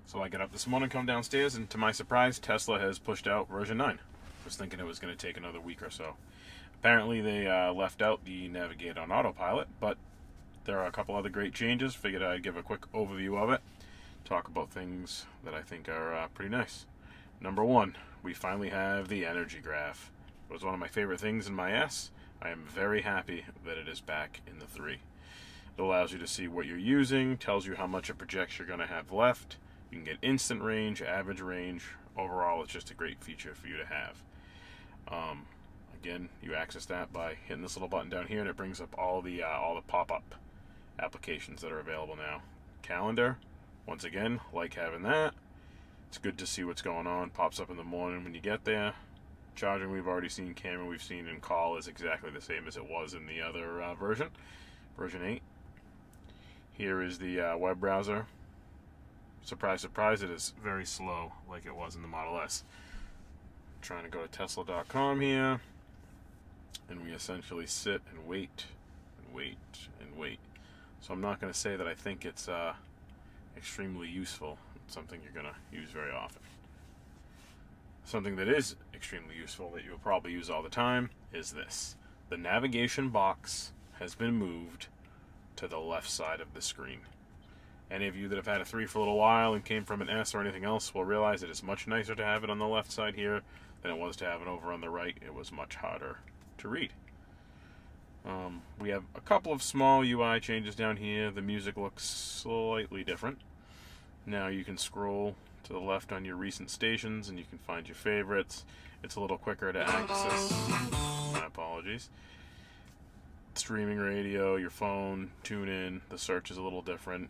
So I get up this morning, come downstairs, and to my surprise, Tesla has pushed out version 9. I was thinking it was going to take another week or so. Apparently they left out the navigate on autopilot, but there are a couple other great changes. Figured I'd give a quick overview of it. Talk about things that I think are pretty nice. Number one, we finally have the energy graph. It was one of my favorite things in my S. I am very happy that it is back in the 3. It allows you to see what you're using, tells you how much it projects you're going to have left. You can get instant range, average range. Overall, it's just a great feature for you to have. Again, you access that by hitting this little button down here, and it brings up all the pop-up applications that are available now. Calendar, once again, like having that. It's good to see what's going on. Pops up in the morning when you get there. Charging, we've already seen. Camera, we've seen. And call is exactly the same as it was in the other version 8. Here is the web browser. Surprise, surprise, it is very slow like it was in the Model S. I'm trying to go to Tesla.com here, and we essentially sit and wait and wait and wait. So I'm not going to say that I think it's extremely useful. It's something you're going to use very often. Something that is extremely useful that you'll probably use all the time is this. The navigation box has been moved to the left side of the screen. Any of you that have had a 3 for a little while and came from an S or anything else will realize it is much nicer to have it on the left side here than it was to have it over on the right. It was much harder to read. We have a couple of small UI changes down here. The music looks slightly different. Now you can scroll to the left on your recent stations and you can find your favorites. It's a little quicker to access. My apologies. Streaming radio, your phone, tune in. The search is a little different.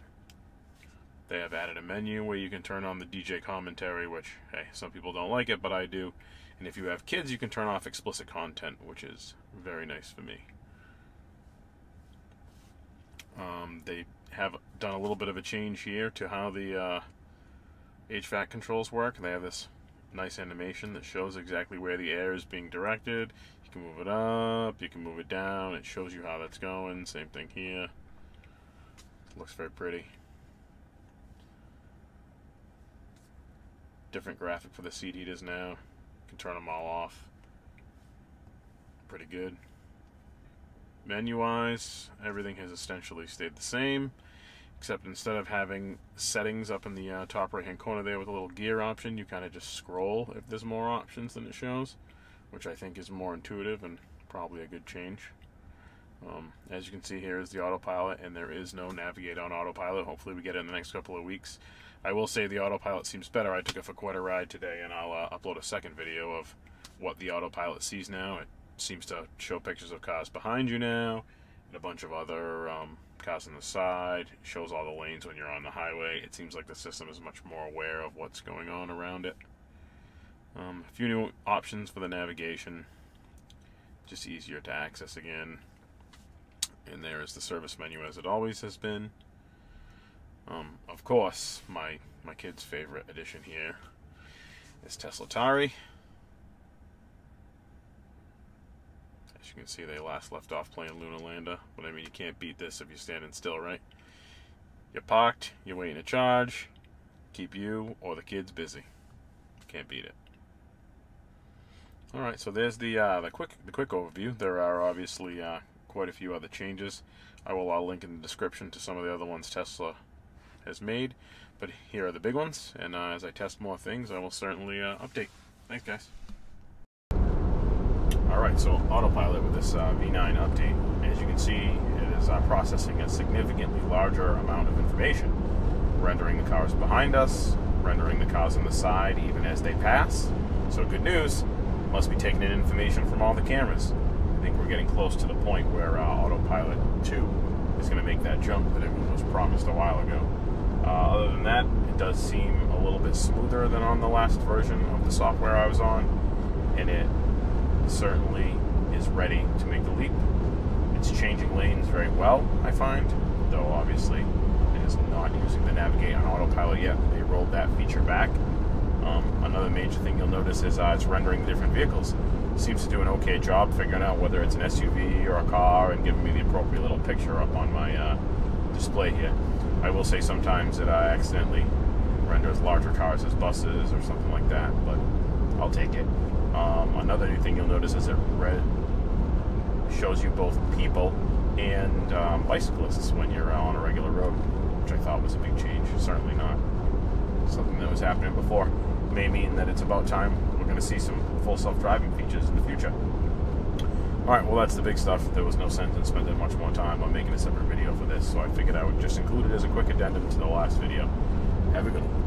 They have added a menu where you can turn on the DJ commentary, which, hey, some people don't like it, but I do. And if you have kids, you can turn off explicit content, which is very nice for me. They have done a little bit of a change here to how the HVAC controls work. They have this nice animation that shows exactly where the air is being directed. You can move it up, you can move it down. It shows you how that's going. Same thing here. Looks very pretty. Different graphic for the seat heaters now. You can turn them all off. Pretty good. Menu-wise, everything has essentially stayed the same, except instead of having settings up in the top right-hand corner there with a little gear option, you kind of just scroll if there's more options than it shows, which I think is more intuitive and probably a good change. As you can see, here is the autopilot, and there is no navigate on autopilot. Hopefully we get it in the next couple of weeks. I will say the autopilot seems better. I took it for quite a ride today, and I'll upload a second video of what the autopilot sees now. It seems to show pictures of cars behind you now, and a bunch of other cars on the side. It shows all the lanes when you're on the highway. It seems like the system is much more aware of what's going on around it. A few new options for the navigation. Just easier to access again. And there is the service menu as it always has been. Of course, my kid's favorite addition here is Tesla Atari. As you can see, they last left off playing Lunar Lander, but I mean, you can't beat this if you're standing still, right? You're parked, you're waiting to charge, keep you or the kids busy. Can't beat it. All right, so there's the quick overview. There are obviously quite a few other changes. I will link in the description to some of the other ones Tesla has made, but here are the big ones, and as I test more things, I will certainly update. Thanks, guys. Alright, so autopilot with this V9 update, as you can see, it is processing a significantly larger amount of information, rendering the cars behind us, rendering the cars on the side even as they pass. So good news, must be taking in information from all the cameras. I think we're getting close to the point where Autopilot 2 is going to make that jump that it was promised a while ago. Other than that, it does seem a little bit smoother than on the last version of the software I was on, and it certainly is ready to make the leap. It's changing lanes very well, I find, though obviously it is not using the navigate on autopilot yet. They rolled that feature back. Another major thing you'll notice is it's rendering different vehicles. It seems to do an okay job figuring out whether it's an SUV or a car and giving me the appropriate little picture up on my display here. I will say sometimes that I accidentally renders larger cars as buses or something like that, but I'll take it. Another new thing you'll notice is it shows you both people and bicyclists when you're on a regular road, which I thought was a big change. Certainly not something that was happening before. May mean that it's about time we're going to see some full self-driving features in the future. Alright, well that's the big stuff. There was no sense in spending much more time on making a separate video for this, so I figured I would just include it as a quick addendum to the last video. Have a good one.